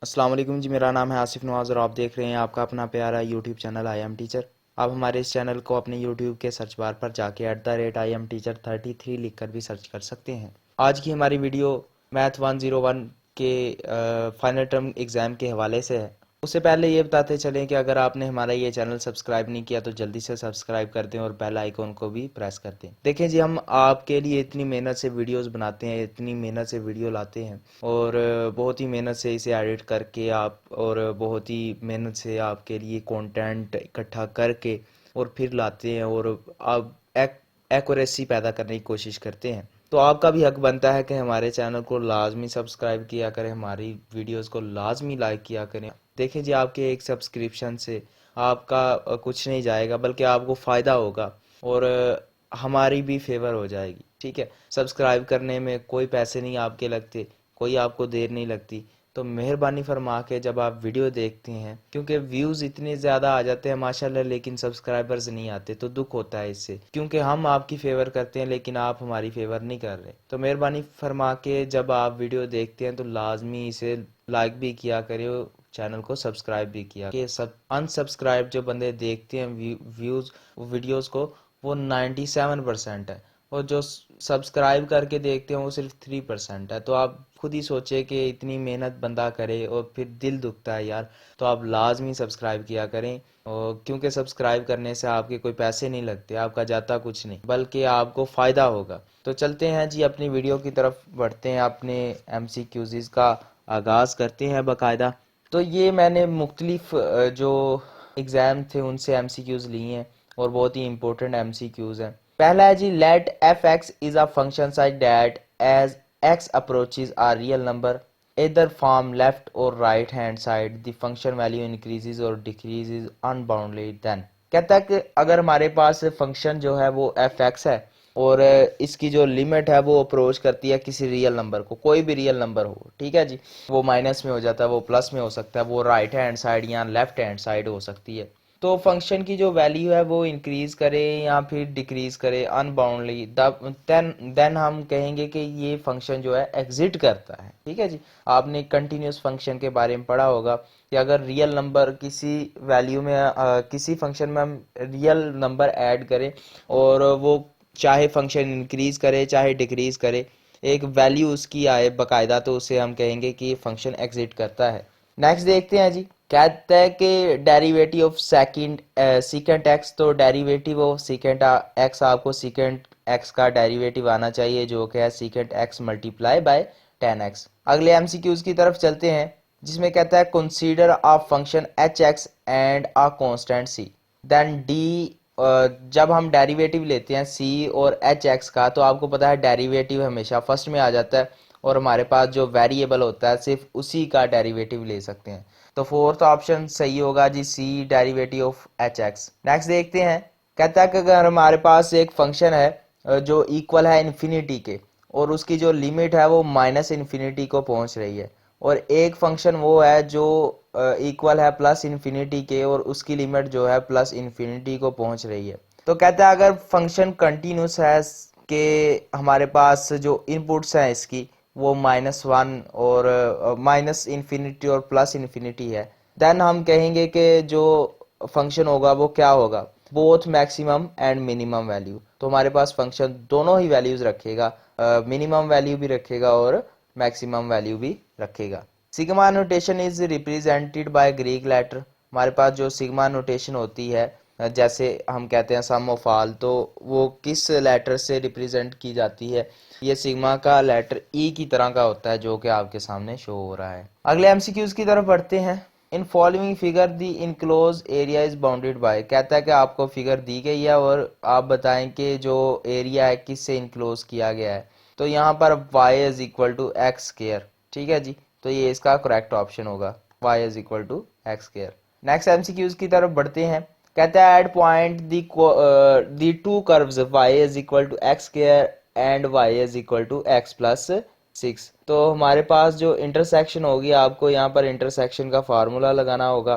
अस्सलाम वालेकुम जी। मेरा नाम है आसिफ नवाज़ और आप देख रहे हैं आपका अपना प्यारा YouTube channel I am teacher. आप हमारे इस चैनल को अपने यूट्यूब के सर्च बार पर जाके @IMTeacher33 लिख कर भी सर्च कर सकते हैं। आज की हमारी वीडियो मैथ 101 के फाइनल टर्म एग्ज़ाम के हवाले से है। उससे पहले ये बताते चलें कि अगर आपने हमारा ये चैनल सब्सक्राइब नहीं किया तो जल्दी से सब्सक्राइब कर दें और बेल आइकॉन को भी प्रेस कर दें। देखें जी, हम आपके लिए इतनी मेहनत से वीडियोस बनाते हैं, इतनी मेहनत से वीडियो लाते हैं और बहुत ही मेहनत से इसे एडिट करके आप और बहुत ही मेहनत से आपके लिए कंटेंट इकट्ठा करके और फिर लाते हैं और आप एक्यूरेसी पैदा करने की कोशिश करते हैं। तो आपका भी हक बनता है कि हमारे चैनल को लाजमी सब्सक्राइब किया करें, हमारी वीडियोस को लाजमी लाइक किया करें। देखें जी, आपके एक सब्सक्रिप्शन से आपका कुछ नहीं जाएगा बल्कि आपको फ़ायदा होगा और हमारी भी फेवर हो जाएगी। ठीक है, सब्सक्राइब करने में कोई पैसे नहीं आपके लगते, कोई आपको देर नहीं लगती। तो मेहरबानी फरमा के जब आप वीडियो देखते हैं, क्योंकि व्यूज़ इतने ज़्यादा आ जाते हैं माशाल्लाह लेकिन सब्सक्राइबर्स नहीं आते, तो दुख होता है इससे, क्योंकि हम आपकी फेवर करते हैं लेकिन आप हमारी फेवर नहीं कर रहे। तो मेहरबानी फरमा के जब आप वीडियो देखते हैं तो लाजमी इसे लाइक भी किया करें, चैनल को सब्सक्राइब भी किया कि सब अनसब्सक्राइब जो बंदे देखते हैं व्यूज़ वीडियोज़ को, वो 97% है और जो सब्सक्राइब करके देखते हैं वो सिर्फ 3% है। तो आप खुद ही सोचे कि इतनी मेहनत बंदा करे और फिर दिल दुखता है यार। तो आप लाजमी सब्सक्राइब किया करें, और क्योंकि सब्सक्राइब करने से आपके कोई पैसे नहीं लगते, आपका जाता कुछ नहीं बल्कि आपको फ़ायदा होगा। तो चलते हैं जी, अपनी वीडियो की तरफ बढ़ते हैं, अपने MCQs का आगाज़ करते हैं बाकायदा। तो ये मैंने मुख्तलिफ जो एग्ज़ाम थे उनसे MCQs लिए हैं और बहुत ही इंपॉर्टेंट MCQs हैं। पहला है जी, let f(x) is a function such that as x approaches a real number either from left or right hand side the function value increases or decreases unboundedly। then कहता है कि अगर हमारे पास फंक्शन जो है वो f(x) है और इसकी जो लिमिट है वो अप्रोच करती है किसी रियल नंबर को, कोई भी रियल नंबर हो, ठीक है जी, वो माइनस में हो जाता है, वो प्लस में हो सकता है, वो राइट हैंड साइड या लेफ्ट हैंड साइड हो सकती है। तो फंक्शन की जो वैल्यू है वो इंक्रीज करे या फिर डिक्रीज करे अनबाउंडली, देन हम कहेंगे कि ये फंक्शन जो है एग्जिट करता है। ठीक है जी, आपने कंटिन्यूस फंक्शन के बारे में पढ़ा होगा कि अगर रियल नंबर किसी वैल्यू में किसी फंक्शन में हम रियल नंबर ऐड करें और वो चाहे फंक्शन इंक्रीज करे चाहे डिक्रीज करे, एक वैल्यू उसकी आए बकायदा, तो उसे हम कहेंगे कि ये फंक्शन एग्जिट करता है। नेक्स्ट देखते हैं जी, कहता है कि डेरिवेटिव ऑफ सेकेंड एक्स, तो डेरिवेटिव ऑफ सेकेंड एक्स, आपको सेकेंड एक्स का डेरिवेटिव आना चाहिए जो कि है second x multiply by 10x। अगले एमसीक्यूज की तरफ चलते हैं जिसमें कहता है consider a function h x and a constant c, then d. जब हम डेरिवेटिव लेते हैं सी और एच एक्स का, तो आपको पता है डेरिवेटिव हमेशा फर्स्ट में आ जाता है और हमारे पास जो वेरिएबल होता है सिर्फ उसी का डेरिवेटिव ले सकते हैं। तो फोर्थ ऑप्शन सही होगा जी, see derivative of H X. Next देखते हैं, कहता है कि अगर हमारे पास एक फंक्शन है जो इक्वल है इन्फिनिटी के और उसकी जो लिमिट है वो माइनस इन्फिनिटी को पहुंच रही है, और एक फंक्शन वो है जो इक्वल है प्लस इन्फिनिटी के और उसकी लिमिट जो है प्लस इन्फिनिटी को पहुंच रही है। तो कहता है अगर फंक्शन कंटिन्यूस है कि हमारे पास जो इनपुट्स हैं इसकी वो -1 और माइनस इन्फिनिटी और प्लस इन्फिनिटी है, देन हम कहेंगे कि जो फंक्शन होगा वो क्या होगा, both maximum and minimum value. तो हमारे पास फंक्शन दोनों ही वैल्यूज रखेगा, मिनिमम वैल्यू भी रखेगा और मैक्सिमम वैल्यू भी रखेगा। Sigma notation is represented by Greek letter. हमारे पास जो सिग्मा नोटेशन होती है, जैसे हम कहते हैं सम ऑफ ऑल, तो वो किस लेटर से रिप्रेजेंट की जाती है, ये सिग्मा का लेटर ई की तरह का होता है जो कि आपके सामने शो हो रहा है। अगले एमसीक्यूज की तरफ बढ़ते हैं। In following figure the enclose area is bounded by, कहता है कि आपको फिगर दी गई है और आप बताएं कि जो एरिया है किससे इनक्लोज किया गया है। तो यहाँ पर y is equal to x square, ठीक है जी, तो ये इसका करेक्ट ऑप्शन होगा, y is equal to x square. Next MCQs की तरफ बढ़ते हैं, कहता है at point the two curves y is equal to x square and y is equal to x plus 6। तो हमारे पास जो इंटरसेक्शन होगी, आपको यहाँ पर इंटरसेक्शन का फार्मूला लगाना होगा।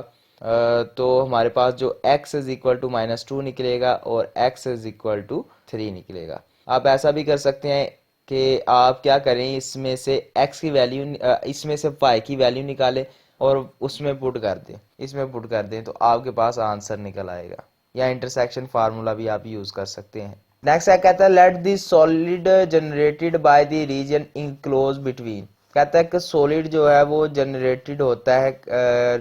तो हमारे पास जो x इज इक्वल टू -2 निकलेगा और x इज इक्वल टू 3 निकलेगा। आप ऐसा भी कर सकते हैं कि आप क्या करें, इसमें से x की वैल्यू इसमें से y की वैल्यू निकालें और उसमें पुट कर दें, इसमें पुट कर दें, तो आपके पास आंसर निकल आएगा। या इंटरसेक्शन फार्मूला भी आप यूज कर सकते हैं। नेक्स्ट है, कहता है let the solid generated by the region enclose between. कहता है कि सॉलिड जो है वो जनरेटेड होता है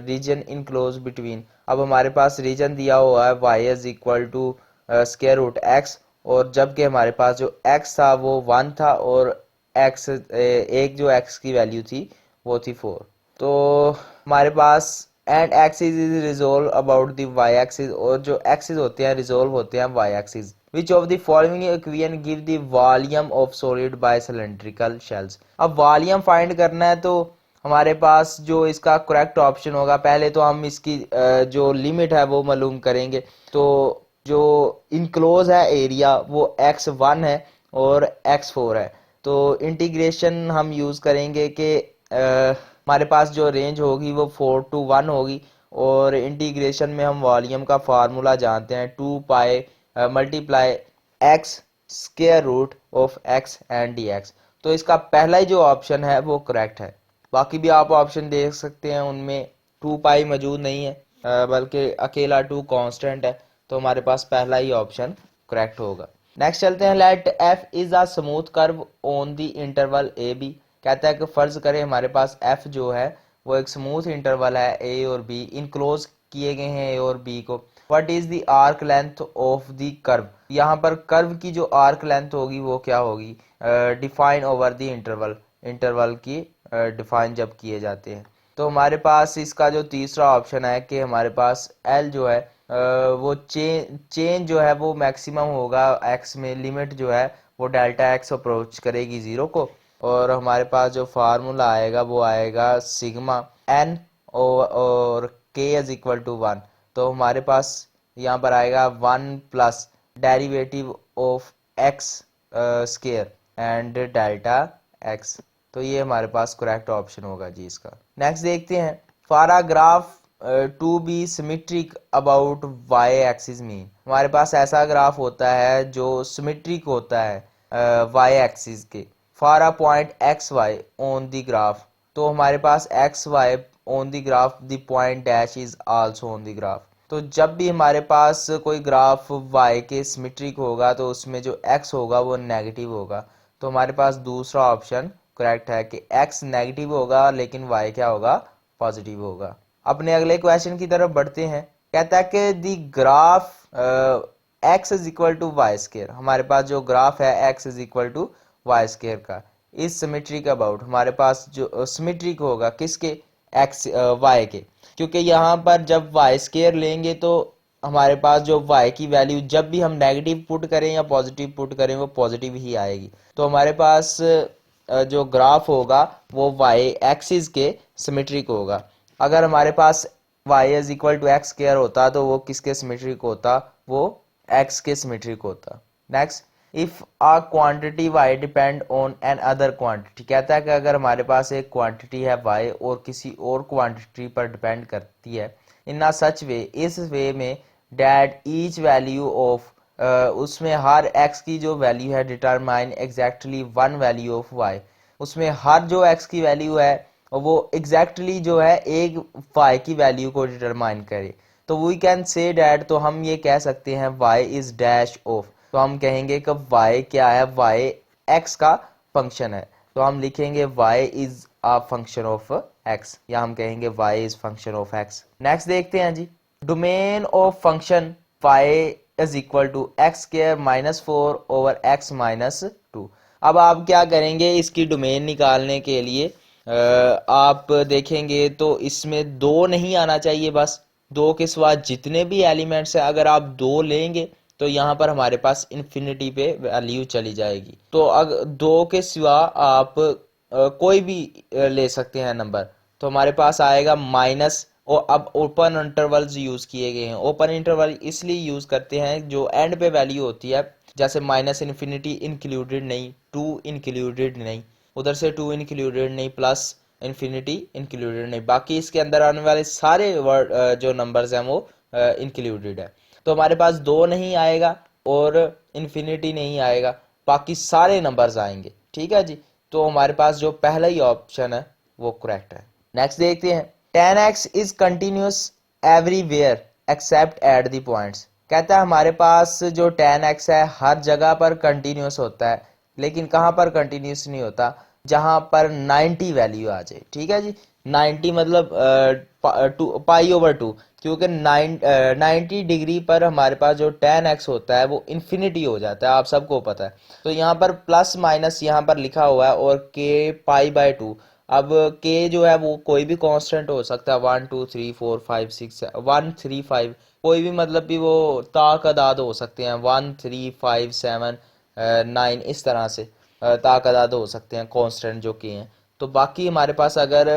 रीजन इनक्लोज बिटवीन। अब हमारे पास रीजन दिया हुआ है y is equal to square root x, और जबकि हमारे पास जो x था वो 1 था और x एक जो x की वैल्यू थी वो थी 4। तो हमारे पास and axis is resolve about the y axis, और जो एक्सिस होते हैं रिजोल्व होते हैं y axis. Which of the following equation give the volume of solid by cylindrical shells. अब वॉल्यूम फाइंड करना है तो हमारे पास जो इसका करेक्ट ऑप्शन होगा, पहले तो हम इसकी जो लिमिट है वो मालूम करेंगे। तो जो इनक्लोज है एरिया वो x1 है और x4 है। तो इंटीग्रेशन हम यूज करेंगे कि हमारे पास जो रेंज होगी वो 4 to 1 होगी, और इंटीग्रेशन में हम वॉल्यूम का फार्मूला जानते हैं 2 pi multiply x square root of x and d x. तो इसका पहला ही जो ऑप्शन है वो करेक्ट है। बाकी भी आप ऑप्शन देख सकते हैं, उनमें 2 पाई मौजूद नहीं है, बल्कि अकेला 2 कांस्टेंट है। तो हमारे पास पहला ही ऑप्शन करेक्ट होगा। नेक्स्ट चलते हैं, let f is a smooth curve on the interval a b. कहता है कि फर्ज करें हमारे पास एफ जो है वो एक स्मूथ इंटरवल है ए और बी, इनक्लोज किए गए हैं ए और बी को। What is the arc length of the curve. यहाँ पर कर्व की जो आर्क लेंथ होगी वो क्या होगी, define over the interval, interval की डिफाइन जब किए जाते हैं। तो हमारे पास इसका जो तीसरा ऑप्शन है कि हमारे पास एल जो है वो चेंज जो है वो मैक्सिमम होगा एक्स में, लिमिट जो है वो डेल्टा एक्स अप्रोच करेगी 0 को, और हमारे पास जो फार्मूला आएगा वो आएगा सिग्मा एन और के इज इक्वल टू 1। तो हमारे पास यहाँ पर आएगा 1 plus derivative of x square and delta x. तो ये हमारे पास करेक्ट ऑप्शन होगा जी इसका। नेक्स्ट देखते हैं, paragraph to be symmetric about y axis mean. हमारे पास ऐसा ग्राफ होता है जो सिमेट्रिक होता है वाई एक्सिस के, for a point X Y on the graph. तो हमारे पास X Y on the graph, the point dash is also on the graph. तो जब भी हमारे पास कोई ग्राफ y के सिमेट्रिक होगा तो उसमें जो x होगा वो नेगेटिव होगा। तो हमारे पास दूसरा ऑप्शन करेक्ट है कि x नेगेटिव होगा लेकिन y क्या होगा, पॉजिटिव होगा। अपने अगले क्वेश्चन की तरफ बढ़ते हैं। कहता है कि the graph x is equal to Y square. हमारे पास जो ग्राफ है x is equal to Y square का इज सिमेट्रिक अबाउट, हमारे पास जो सिमेट्रिक होगा किसके, x y के, क्योंकि यहाँ पर जब वाई स्क्वायर लेंगे तो हमारे पास जो y की वैल्यू जब भी हम नेगेटिव पुट करें या पॉजिटिव पुट करें वो पॉजिटिव ही आएगी। तो हमारे पास जो ग्राफ होगा वो y एक्सिस के सिमेट्रिक होगा। अगर हमारे पास y is equal to x square होता तो वो किसके सिमेट्रिक होता, वो x के सिमेट्रिक होता। Next, if a quantity y depend on an other quantity. कहता है कि अगर हमारे पास एक क्वांटिटी है y और किसी और क्वांटिटी पर डिपेंड करती है, इन अ सच वे, इस वे में डैट ईच वैल्यू ऑफ, उसमें हर x की जो वैल्यू है determine exactly one value of y, उसमें हर जो x की वैल्यू है वो एग्जैक्टली जो है एक y की वैल्यू को डिटरमाइन करे। तो वी कैन से डैट, तो हम ये कह सकते हैं y इज डैश ऑफ। तो हम कहेंगे कि y क्या है, y x का फंक्शन है। तो हम लिखेंगे y is a function of x, या हम कहेंगे y is function of x। Next देखते हैं जी, domain of function y is equal to x square minus 4 over x minus 2। अब आप क्या करेंगे, इसकी डोमेन निकालने के लिए आप देखेंगे तो इसमें 2 नहीं आना चाहिए, बस 2 के सिवा जितने भी एलिमेंट्स हैं अगर आप 2 लेंगे तो यहाँ पर हमारे पास इन्फिनिटी पे वैल्यू चली जाएगी। तो अगर 2 के सिवा आप कोई भी ले सकते हैं नंबर। तो हमारे पास आएगा माइनस, और अब ओपन इंटरवल्स यूज किए गए हैं। ओपन इंटरवल इसलिए यूज करते हैं जो एंड पे वैल्यू होती है, जैसे माइनस इन्फिनिटी इंक्लूडेड नहीं, 2 इंक्लूडेड नहीं, उधर से 2 इंक्लूडेड नहीं, प्लस इन्फिनिटी इंक्लूडेड नहीं, बाकी इसके अंदर आने वाले सारे वर्ड जो नंबर्स हैं वो इंक्लूडेड है। तो हमारे पास 2 नहीं आएगा और इन्फिनिटी नहीं आएगा, बाकी सारे नंबर्स आएंगे। ठीक है जी, तो हमारे पास जो पहला ही ऑप्शन है वो करेक्ट है। नेक्स्ट देखते हैं, 10x is continuous everywhere except at the points. कहता है हमारे पास जो 10x है हर जगह पर कंटिन्यूस होता है, लेकिन कहाँ पर कंटिन्यूस नहीं होता, जहां पर 90 वैल्यू आ जाए। ठीक है जी, 90 मतलब पाई ओवर 2, क्योंकि 90 डिग्री पर हमारे पास जो 10x होता है वो इन्फिनिटी हो जाता है, आप सबको पता है। तो यहाँ पर प्लस माइनस यहाँ पर लिखा हुआ है और के पाई बाय 2। अब के जो है वो कोई भी कांस्टेंट हो सकता है, 1 2 3 4 5 6 1 3 5, कोई भी मतलब भी वो ताकदाद हो सकते हैं, 1 3 5 7 9, इस तरह से ताकदाद हो सकते हैं कांस्टेंट जो के हैं। तो बाकी हमारे पास अगर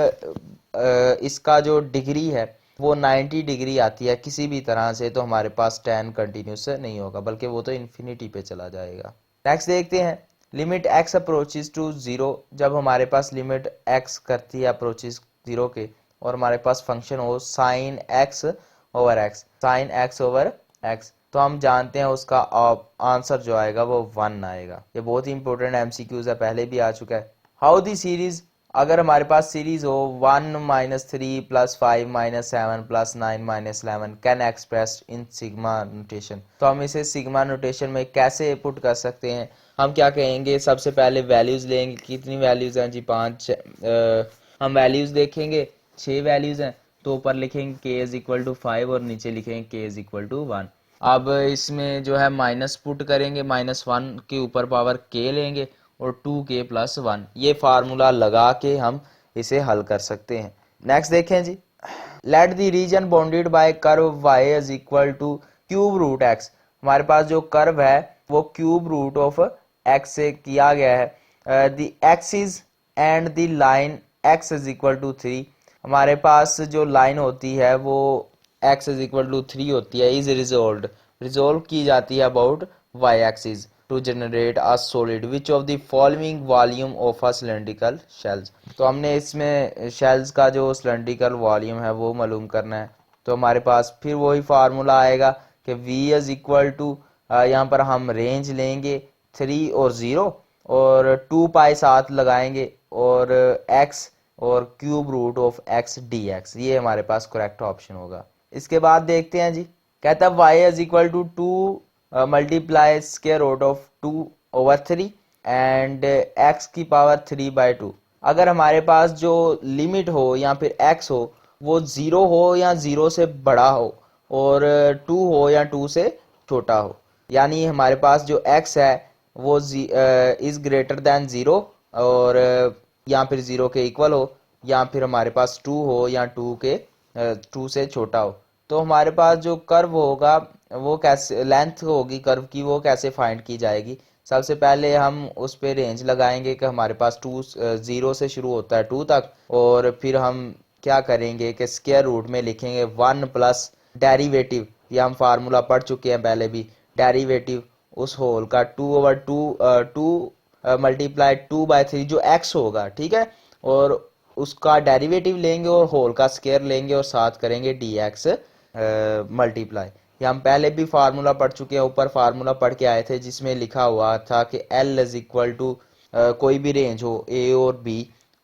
इसका जो डिग्री है वो 90 डिग्री आती है किसी भी तरह से, तो हमारे पास 10 कंटिन्यूस नहीं होगा, बल्कि वो तो इन्फिनिटी पे चला जाएगा। नेक्स्ट देखते हैं, लिमिट x अप्रोचेज टू 0। जब हमारे पास लिमिट x करती है अप्रोचेज 0 के, और हमारे पास फंक्शन हो sine x over x, sine x over x, तो हम जानते हैं उसका आंसर जो आएगा वो 1 आएगा। ये बहुत ही इंपॉर्टेंट एमसीक्यूज है, पहले भी आ चुका है। हाउ दी सीरीज, अगर हमारे पास सीरीज हो 1 3 + 5 - 7 + 9 - 11 can express in sigma notation, तो हम इसे सिग्मा नोटेशन में कैसे पुट कर सकते हैं। हम क्या कहेंगे, सबसे पहले वैल्यूज लेंगे, कितनी वैल्यूज हैं जी, 5। हम वैल्यूज देखेंगे, 6 वैल्यूज हैं, तो ऊपर लिखेंगे k = 5 और नीचे लिखेंगे k = 1। अब इसमें जो है माइनस पुट करेंगे, -1 के ऊपर पावर k लेंगे और 2k + 1, ये फार्मूला लगा के हम इसे हल कर सकते हैं। नेक्स्ट देखें जी, let the region bounded by curve y = cube root x। हमारे पास जो कर्व है वो क्यूब रूट ऑफ x से किया गया है। The axis and the line x = 3। हमारे पास जो लाइन होती है वो x = 3 होती है, इज रिजोल्व की जाती है about y axis to generate a solid which of the following volume of a cylindrical shells. तो हमने इसमें शेल्स का जो सिलेंड्रिकल वॉल्यूम है वो मालूम करना है। तो हमारे पास फिर वही फार्मूला आएगा कि v = यहाँ पर हम रेंज लेंगे 3 और 0 और 2 पाई साथ लगाएंगे और x और cube root of x dx, ये हमारे पास करेक्ट ऑप्शन होगा। इसके बाद देखते हैं जी, कहता है y = 2 multiply square root of 2/3 and x की पावर 3/2। अगर हमारे पास जो लिमिट हो या फिर x हो वो 0 हो या 0 से बड़ा हो और 2 हो या 2 से छोटा हो, यानी हमारे पास जो x है वो इज ग्रेटर देन 0 और या फिर 0 के इक्वल हो, या फिर हमारे पास 2 हो या 2 से छोटा हो, तो हमारे पास जो कर्व होगा वो कैसे, लेंथ होगी कर्व की, वो कैसे फाइंड की जाएगी। सबसे पहले हम उस पे रेंज लगाएंगे कि हमारे पास 0 से शुरू होता है 2 तक, और फिर हम क्या करेंगे कि स्क्वायर रूट में लिखेंगे 1 प्लस डेरिवेटिव, ये हम फार्मूला पढ़ चुके हैं पहले भी, डेरिवेटिव उस होल का 2/2 मल्टीप्लाई 2/3 जो x होगा, ठीक है, और उसका डेरिवेटिव लेंगे और होल का स्क्वायर लेंगे और साथ करेंगे dx मल्टीप्लाई। ये हम पहले भी फार्मूला पढ़ चुके हैं, ऊपर फार्मूला पढ़ के आए थे जिसमें लिखा हुआ था कि L = कोई भी रेंज हो a और b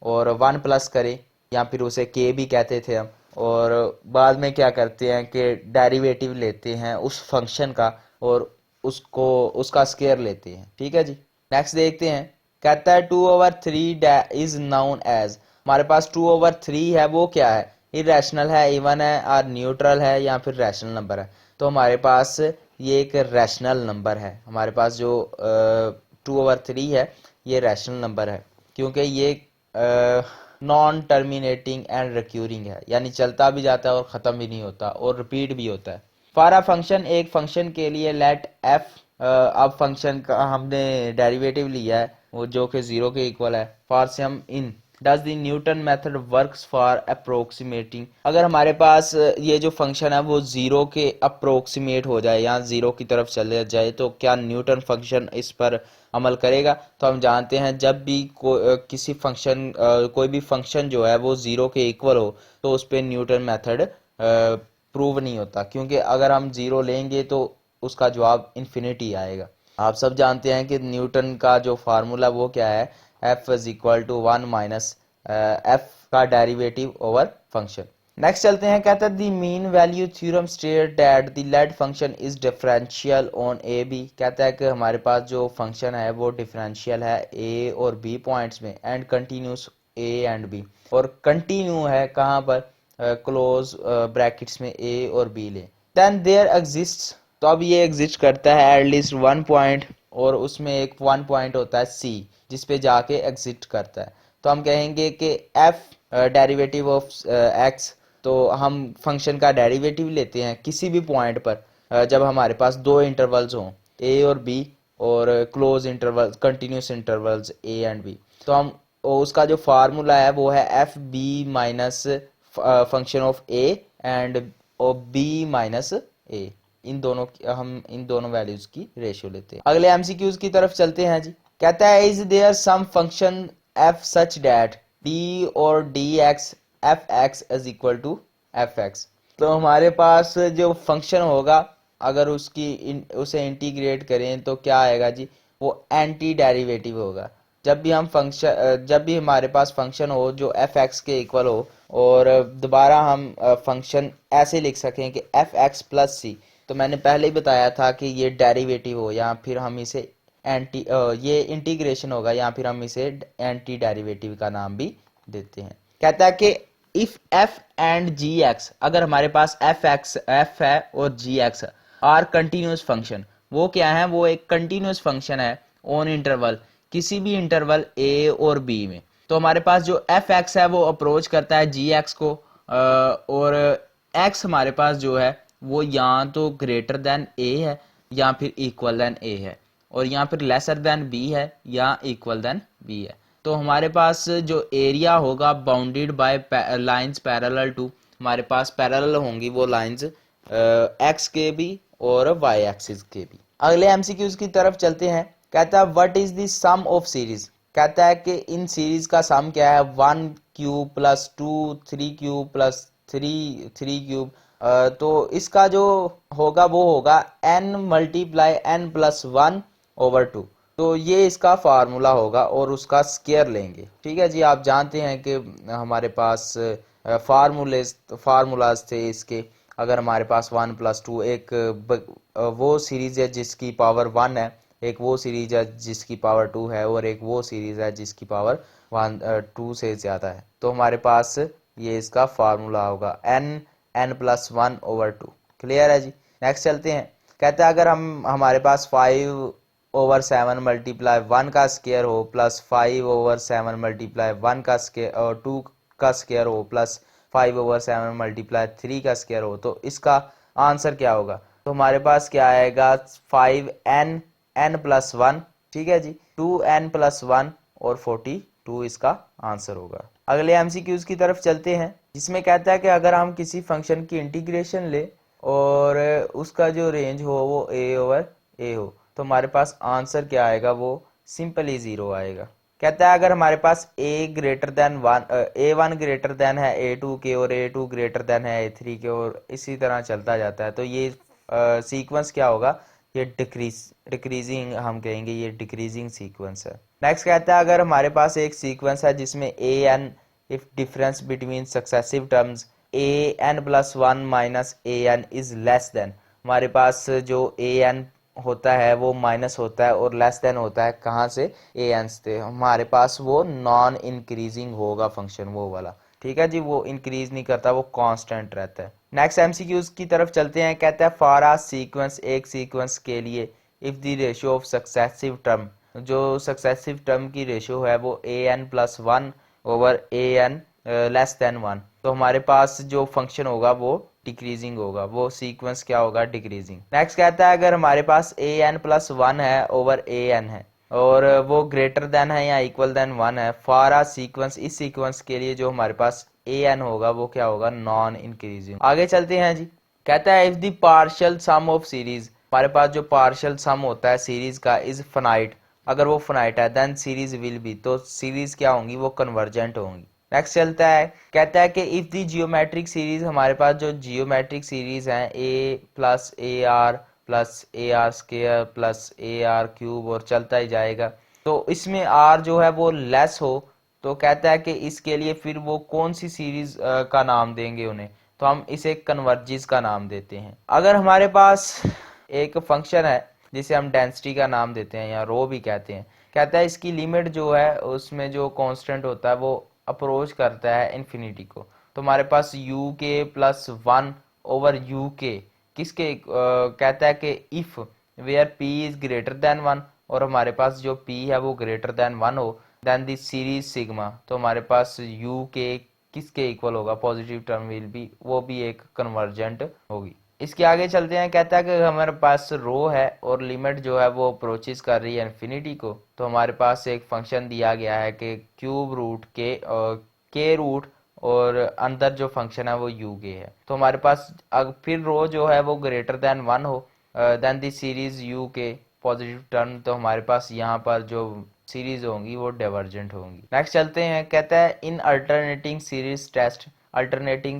और 1 प्लस करें, या फिर उसे k भी कहते थे हम, और बाद में क्या करते हैं कि डेरिवेटिव लेते हैं उस फंक्शन का और उसका स्क्वायर लेते हैं। ठीक है जी, नेक्स्ट देखते हैं, कहता है 2/3 इज नाउन एज। हमारे पास 2/3 है वो क्या है, इरेशनल है, इवन है और न्यूट्रल है या फिर रैशनल नंबर है। तो हमारे पास ये एक रैशनल नंबर है, हमारे पास जो 2/3 है ये रैशनल नंबर है, क्योंकि ये नॉन टर्मिनेटिंग एंड रिक्यूरिंग है, यानी चलता भी जाता है और ख़त्म भी नहीं होता और रिपीट भी होता है। फॉर अ फंक्शन, एक फंक्शन के लिए लेट एफ, अब फंक्शन का हमने डेरिवेटिव लिया है वो जो कि 0 के इक्वल है। फॉर से हम इन does the Newton method works for approximating, अगर हमारे पास ये जो फंक्शन है वो 0 के अप्रोक्सीमेट हो जाए या 0 की तरफ चले जाए, तो क्या न्यूटन फंक्शन इस पर अमल करेगा। तो हम जानते हैं जब भी किसी फंक्शन कोई भी फंक्शन जो है वो 0 के इक्वल हो तो उस पर न्यूटन मेथड प्रूव नहीं होता, क्योंकि अगर हम 0 लेंगे तो उसका जवाब इन्फिनिटी आएगा। आप सब जानते हैं कि न्यूटन का जो फार्मूला वो क्या है, F = 1 - f का डेरिवेटिव ओवर फंक्शन। नेक्स्ट चलते हैं, कहता है the mean value theorem state that the lead function is differential on a b. कहता है कि हमारे पास जो फंक्शन है वो डिफरेंशियल है ए और बी पॉइंट्स में and continuous a and b, और कंटिन्यू है कहाँ पर, क्लोज ब्रैकेट्स में ए और बी ले। देन देयर एग्जिस्ट्स, तो अब ये एग्जिस्ट करता है एटलीस्ट वन पॉइंट, और उसमें एक वन पॉइंट होता है सी जिस पे जाके एग्जिस्ट करता है। तो हम कहेंगे कि एफ डेरिवेटिव ऑफ एक्स, तो हम फंक्शन का डेरिवेटिव लेते हैं किसी भी पॉइंट पर जब हमारे पास दो इंटरवल्स हों ए और बी, और close intervals continuous intervals A and B. तो हम उसका जो फार्मूला है वो है F B minus function of A and B minus A. हम इन दोनों वैल्यूज की रेशियो लेते हैं। अगले एमसीक्यूज की तरफ चलते हैं जी। कहता है is there some function F such that D और D X F X is equal to F X. तो हमारे पास जो फंक्शन होगा अगर उसे इंटीग्रेट करें तो क्या आएगा जी, वो एंटी डेरिवेटिव होगा। जब भी हमारे पास फंक्शन हो जो एफ एक्स के इक्वल हो, और दोबारा हम फंक्शन ऐसे लिख सकें कि एफ एक्स प्लस सी, तो मैंने पहले ही बताया था कि ये डेरिवेटिव हो या फिर हम इसे ये इंटीग्रेशन होगा या फिर हम इसे एंटी डेरिवेटिव का नाम भी देते हैं। कहता है कि if f and g x, अगर हमारे पास एफ है और g x are continuous function, वो क्या है, वो एक कंटिन्यूस फंक्शन है ऑन इंटरवल, किसी भी इंटरवल ए और बी में। तो हमारे पास जो एफ एक्स है वो अप्रोच करता है जी एक्स को, और एक्स हमारे पास जो है वो या तो ग्रेटर देन ए है या फिर इक्वल देन ए है, और यहाँ फिर लेसर देन बी है या इक्वल देन बी है। तो हमारे पास जो एरिया होगा bounded by lines parallel to, हमारे पास पैरेलल होंगी वो लाइंस एक्स के भी और वाई एक्सिस के भी। अगले एमसीक्यूज की तरफ चलते हैं। कहता है what is the sum of series. कहता है कि इन सीरीज का सम क्या है, 1 cube plus 2 3 cube plus 3 cube. तो इसका जो होगा वो होगा n multiply n plus 1 over 2। तो ये इसका फार्मूला होगा और उसका स्क्वायर लेंगे। ठीक है जी, आप जानते हैं कि हमारे पास फार्मूलाज थे इसके। अगर हमारे पास 1 प्लस 2, एक वो सीरीज है जिसकी पावर 1 है, एक वो सीरीज है जिसकी पावर 2 है, और एक वो सीरीज है जिसकी पावर 2 से ज़्यादा है। तो हमारे पास ये इसका फार्मूला होगा n प्लस 1 ओवर 2। क्लियर है जी। नेक्स्ट चलते हैं। कहते हैं अगर हमारे पास 5 ओवर 7 मल्टीप्लाई 1 का स्क्वायर हो प्लस 5 ओवर 7 मल्टीप्लाई 1 का स्क्वायर और 2 का स्क्वायर हो प्लस 5 ओवर 7 मल्टीप्लाई 3 का स्क्वायर हो, तो इसका आंसर क्या होगा। तो हमारे पास क्या आएगा, 5n प्लस 1। ठीक है जी, 2n प्लस 1 और 42 इसका आंसर होगा। अगले एमसीक्यूज की तरफ चलते हैं, जिसमें कहता है कि अगर हम किसी फंक्शन की इंटीग्रेशन ले और उसका जो रेंज हो वो a ओवर a हो, तो हमारे पास आंसर क्या आएगा, वो सिंपली 0 आएगा। कहता है अगर हमारे पास a1 ग्रेटर देन है a2 के और a2 ग्रेटर देन है a3 के, और इसी तरह चलता जाता है, तो ये सीक्वेंस क्या होगा, ये डिक्रीजिंग हम कहेंगे, ये डिक्रीजिंग सीक्वेंस है। नेक्स्ट कहता है अगर हमारे पास एक सीक्वेंस है जिसमें an if difference between successive terms an plus 1 minus an is less than, हमारे पास जो an होता है वो माइनस होता है और लेस देन होता है कहाँ से, an से, हमारे पास वो नॉन इंक्रीजिंग होगा फंक्शन वो वाला। ठीक है जी, वो इंक्रीज नहीं करता, वो कांस्टेंट रहता है। नेक्स्ट एमसीक्यूज की तरफ चलते हैं। कहता है फॉर अ सीक्वेंस, एक सीक्वेंस के लिए if the ratio of successive term, जो सक्सेसिव टर्म की रेशियो है वो an plus 1 over an less than 1, तो हमारे पास जो फंक्शन होगा वो डिक्रीजिंग होगा, वो सीक्वेंस क्या होगा, डिक्रीजिंग। नेक्स्ट कहता है अगर हमारे पास an प्लस 1 है ओवर an है और वो ग्रेटर देन है या इक्वल देन 1 है, फॉर अ सीक्वेंस, इस सीक्वेंस के लिए जो हमारे पास an होगा वो क्या होगा, नॉन इंक्रीजिंग। आगे चलते हैं जी। कहता है if the partial sum of series, हमारे पास जो पार्शियल सम होता है सीरीज का इज फाइनाइट, अगर वो फाइनाइट है देन सीरीज विल बी, तो सीरीज क्या होंगी, वो कन्वर्जेंट होंगी। नेक्स्ट चलता है, कहता है कि इफ दी जियोमेट्रिक सीरीज, हमारे पास जो जियोमेट्रिक सीरीज हैं a plus A R square plus A R cube और चलता ही जाएगा, तो इसमें r जो है वो लेस हो, तो कहता है कि इसके लिए फिर वो कौन सी सीरीज का नाम देंगे उन्हें, तो हम इसे कन्वर्जेस का नाम देते हैं। अगर हमारे पास एक फंक्शन है जिसे हम डेंसिटी का नाम देते हैं या रो भी कहते हैं, कहता है इसकी लिमिट जो है उसमें जो कांस्टेंट होता है वो अप्रोच करता है इन्फिनिटी को। तो हमारे पास u k plus one over u k किसके कहता है कि if where p is greater than one, और हमारे पास जो पी है वो ग्रेटर देन वन हो, देन दी सीरीज सिग्मा, तो हमारे पास यू के किसके इक्वल होगा, पॉजिटिव टर्म विल बी, वो भी एक कन्वर्जेंट होगी। इसके आगे चलते हैं, कहता है कि हमारे पास रो है और लिमिट जो है वो अप्रोचेस कर रही है इन्फिनिटी को, तो हमारे पास एक फंक्शन दिया गया है कि क्यूब रूट के रूट और अंदर जो फंक्शन है वो यू के है। तो हमारे पास फिर रो जो है वो ग्रेटर देन वन हो, देन दी सीरीज यू के पॉजिटिव टर्म, तो हमारे पास यहाँ पर जो सीरीज होंगी वो डाइवर्जेंट होंगी। नेक्स्ट चलते हैं, कहता है इन अल्टरनेटिंग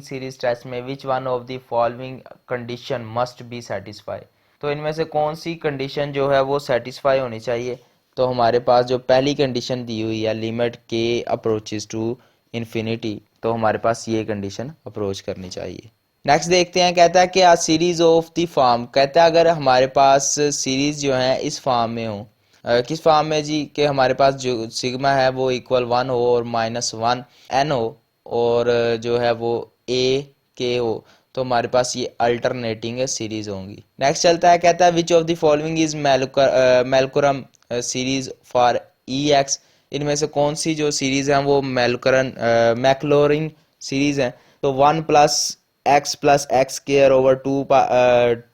सीरीज टेस्ट में which one of the following condition must be satisfy, तो इनमें से कौन सी कंडीशन जो है वो सेटिस्फाई होनी चाहिए। तो हमारे पास जो पहली कंडीशन दी हुई है लिमिट के अप्रोचेस टू इन्फिनिटी, तो हमारे पास ये कंडीशन अप्रोच करनी चाहिए। नेक्स्ट देखते हैं, कहता है कि आ सीरीज ऑफ द फॉर्म, कहता है अगर हमारे पास सीरीज जो है इस फॉर्म में हो, किस फॉर्म में जी, कि हमारे पास जो सिग्मा है वो इक्वल वन हो और माइनस वन एन हो, और जो है वो ए के हो, तो हमारे पास ये अल्टरनेटिंग सीरीज होंगी। नेक्स्ट चलता है, कहता है which of the following is Maclaurin series for E X, इनमें से कौन सी जो सीरीज है वो मैक्लोरिन सीरीज है। तो one plus x square over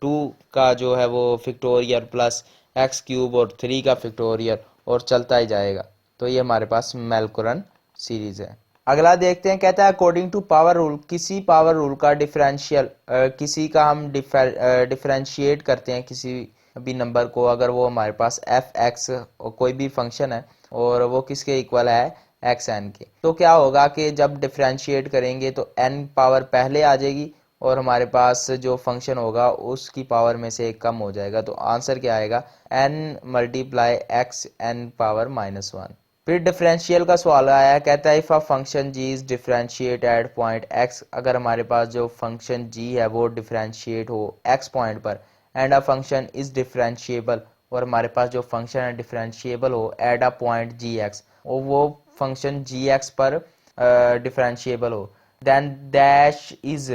two का जो है वो फिक्टोरियल प्लस एक्स क्यूब और थ्री का फिक्टोरियल और चलता ही जाएगा, तो ये हमारे पास मैक्लोरिन सीरीज है। अगला देखते हैं, कहता है अकॉर्डिंग टू पावर रूल, किसी पावर रूल का डिफरेंशियल किसी का हम डिफरेंशिएट करते हैं किसी भी नंबर को, अगर वो हमारे पास एफ एक्स कोई भी फंक्शन है और वो किसके इक्वल है एक्स एन के, तो क्या होगा कि जब डिफरेंशिएट करेंगे तो एन पावर पहले आ जाएगी और हमारे पास जो फंक्शन होगा उसकी पावर में से एक कम हो जाएगा, तो आंसर क्या आएगा n multiply x n power minus one. फिर डिफरेंशियल का सवाल आया, कहता है if a function g is differentiate at point x, अगर हमारे पास जो फंक्शन जी है वो डिफरेंशिएट हो एक्स पॉइंट पर, and a function is differentiable, और हमारे पास जो फंक्शन है डिफरेंशिएबल हो at a point g x, और वो फंक्शन जी एक्स पर डिफरेंशिएबल हो, then dash is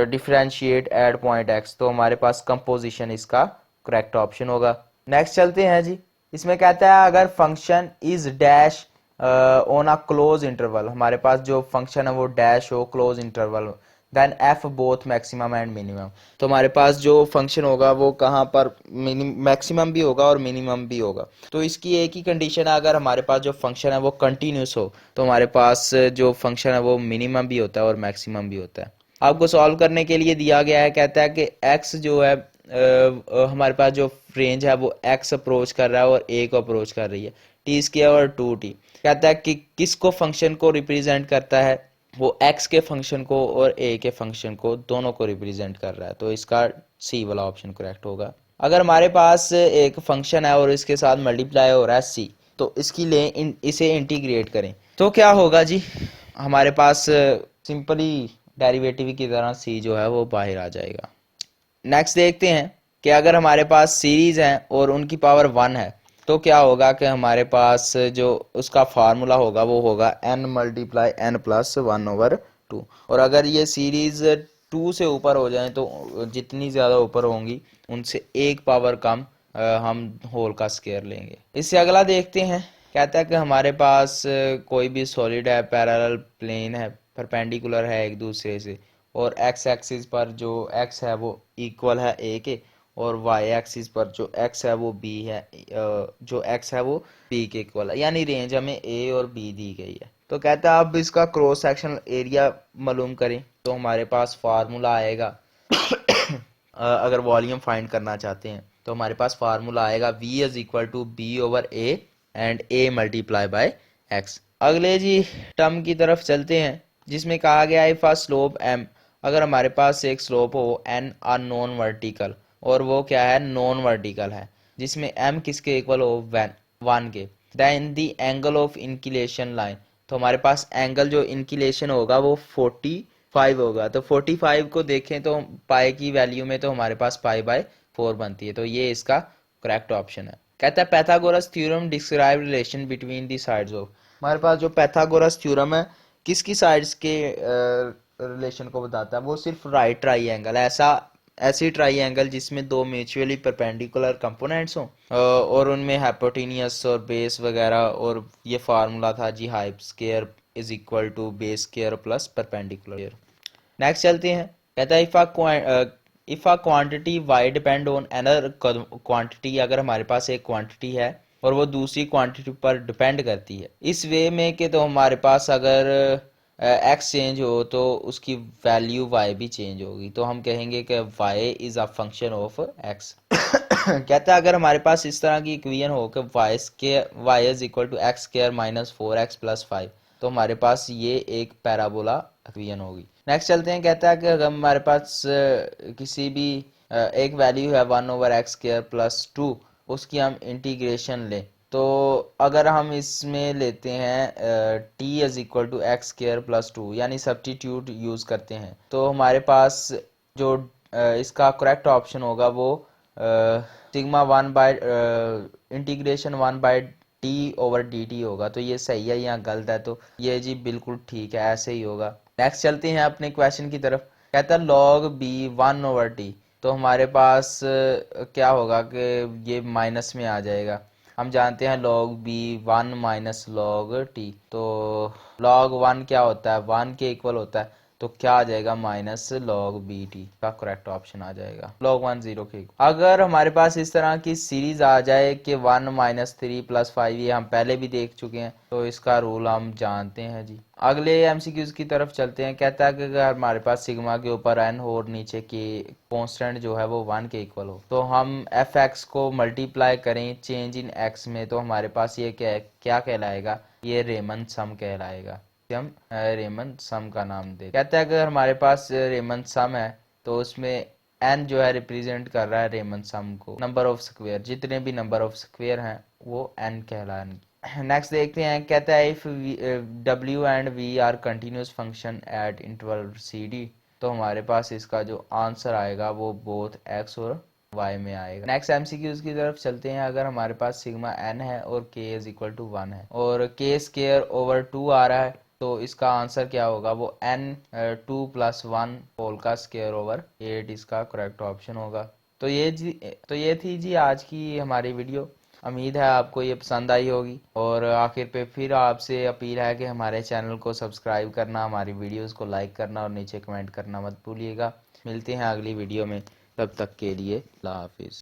differentiate at point x, तो हमारे पास कंपोजिशन इसका करेक्ट ऑप्शन होगा। नेक्स्ट चलते हैं जी, इसमें कहता है अगर function is dash on a close interval, हमारे पास जो फंक्शन है वो डैश हो close interval, then f both maximum and minimum, तो हमारे पास जो फंक्शन होगा वो कहाँ पर मैक्सिमम भी होगा और मिनिमम भी होगा। तो इसकी एक ही कंडीशन है, अगर हमारे पास जो फंक्शन है वो कंटिन्यूस हो तो हमारे पास जो फंक्शन है वो मिनिमम भी होता है और मैक्सिमम भी होता है। आपको सॉल्व करने के लिए दिया गया है, कहता है कि x जो है हमारे पास जो रेंज है वो x अप्रोच कर रहा है और a को अप्रोच कर रही है, टी स्क्वायर और 2t, कहता है कि किसको फंक्शन को रिप्रेजेंट करता है, वो x के फंक्शन को और a के फंक्शन को दोनों को रिप्रेजेंट कर रहा है, तो इसका सी वाला ऑप्शन करेक्ट होगा। अगर हमारे पास एक फंक्शन है और इसके साथ मल्टीप्लाई हो रहा है c, तो इसकी इसे इंटीग्रेट करें तो क्या होगा जी, हमारे पास सिंपली डेरिवेटिव की तरह c जो है वो बाहर आ जाएगा। नेक्स्ट देखते हैं कि अगर हमारे पास सीरीज है और उनकी पावर वन है तो क्या होगा कि हमारे पास जो उसका फार्मूला होगा वो होगा n multiply n plus one over two, और अगर ये सीरीज टू से ऊपर हो जाए तो जितनी ज़्यादा ऊपर होंगी उनसे एक पावर कम हम होल का स्क्वायर लेंगे। इससे अगला देखते हैं, कहता है कि हमारे पास कोई भी सॉलिड है, पैरेलल प्लेन है, परपेंडिकुलर है एक दूसरे से, और एक्स एक्सिस पर जो x है वो इक्वल है a के, और y एक्सिस पर जो x है वो b है, जो x है वो b के इक्वल है, यानी रेंज हमें a और b दी गई है। तो कहता है अब इसका क्रॉस सेक्शनल एरिया मालूम करें, तो हमारे पास फार्मूला आएगा अगर वॉल्यूम फाइंड करना चाहते हैं तो हमारे पास फार्मूला आएगा v is equal to b over a and a multiply by x। अगले जी टर्म की तरफ चलते हैं जिसमें कहा गया है फर्स्ट स्लोप m, अगर हमारे पास एक स्लोप हो n आ नॉन वर्टिकल, और वो क्या है नॉन वर्टिकल है, जिसमें m किसके इक्वल हो वन के, then the angle of inclination line, तो हमारे पास एंगल जो इंक्लिनेशन होगा वो 45 होगा। तो 45 को देखें तो पाई की वैल्यू में तो हमारे पास पाई बाय 4 बनती है, तो ये इसका करेक्ट ऑप्शन है। कहता है Pythagoras theorem describe relation between the sides of. हमारे पास जो पैथागोरस थ्योरम है किसकी साइड्स के रिलेशन को बताता है, वो सिर्फ राइट ट्राइंगल, ऐसी ट्राइंगल जिसमें दो म्यूचुअली परपेंडिकुलर कंपोनेंट्स हों और उनमें हाइपोटेनियस और बेस वगैरह, और ये फार्मूला था जी hyp square is equal to base square plus perpendicular. Next चलते हैं। कहता है if a quantity y depend on another quantity, अगर हमारे पास एक क्वांटिटी है और वो दूसरी क्वांटिटी पर डिपेंड करती है इस वे में कि तो हमारे पास अगर x चेंज हो तो उसकी वैल्यू y भी चेंज होगी, तो हम कहेंगे कि y is a function of x। कहता है अगर हमारे पास इस तरह की इक्वेशन हो कि y is equal to x square minus 4x plus 5, तो हमारे पास ये एक पैराबोला इक्वेशन होगी। नेक्स्ट चलते हैं। कहता है कि अगर हमारे पास किसी भी एक वैल्यू है 1/x² प्लस 2, उसकी हम इंटीग्रेशन लें, तो अगर हम इसमें लेते हैं t is equal to x² plus 2 यानी सब्स्टिट्यूट यूज करते हैं, तो हमारे पास जो इसका करेक्ट ऑप्शन होगा वो सिग्मा 1/टी/dt होगा। तो ये सही है या गलत है, तो ये जी बिल्कुल ठीक है, ऐसे ही होगा। नेक्स्ट चलते हैं अपने क्वेश्चन की तरफ। कहता है log b 1/t, तो हमारे पास क्या होगा कि ये माइनस में आ जाएगा। हम जानते हैं log b 1 minus log t, तो log 1 क्या होता है, 1 के इक्वल होता है, तो क्या आ जाएगा माइनस log bt का करेक्ट ऑप्शन आ जाएगा। log 1 0 के इक्वल। अगर हमारे पास इस तरह की सीरीज आ जाए कि 1 माइनस 3 प्लस 5, ये हम पहले भी देख चुके हैं, तो इसका रूल हम जानते हैं जी। अगले एमसीक्यूज की तरफ चलते हैं। कहता है कि अगर हमारे पास सिग्मा के ऊपर n हो और नीचे की कांस्टेंट जो है वो 1 के इक्वल हो, तो हम एफ एक्स को मल्टीप्लाई करें चेंज इन एक्स में, तो हमारे पास ये क्या कहलाएगा, ये रेमन सम कहलाएगा। हम रेमन सम का नाम दे। कहता है अगर हमारे पास रेमन सम है तो उसमें n जो है रिप्रेजेंट कर रहा है रेमन सम को, नंबर ऑफ स्क्वायर, जितने भी नंबर ऑफ स्क्वायर हैं वो n कहलाएंगे। नेक्स्ट देखते हैं। कहता है if w and v are continuous function at interval cd, तो हमारे पास इसका जो आंसर आएगा वो बोथ x और y में आएगा। नेक्स्ट एमसीक्यूज की तरफ चलते हैं। अगर हमारे पास सिग्मा n है और k इज इक्वल टू 1 है और k स्क्वायर ओवर 2 आ रहा है, तो इसका आंसर क्या होगा, वो n 2 प्लस 1 होल का स्क्वायर ओवर 8 इसका करेक्ट ऑप्शन होगा। तो ये थी जी आज की हमारी वीडियो। उम्मीद है आपको ये पसंद आई होगी, और आखिर पे फिर आपसे अपील है कि हमारे चैनल को सब्सक्राइब करना, हमारी वीडियोस को लाइक करना और नीचे कमेंट करना मत भूलिएगा। मिलते हैं अगली वीडियो में, तब तक के लिए अल्लाह हाफिज़।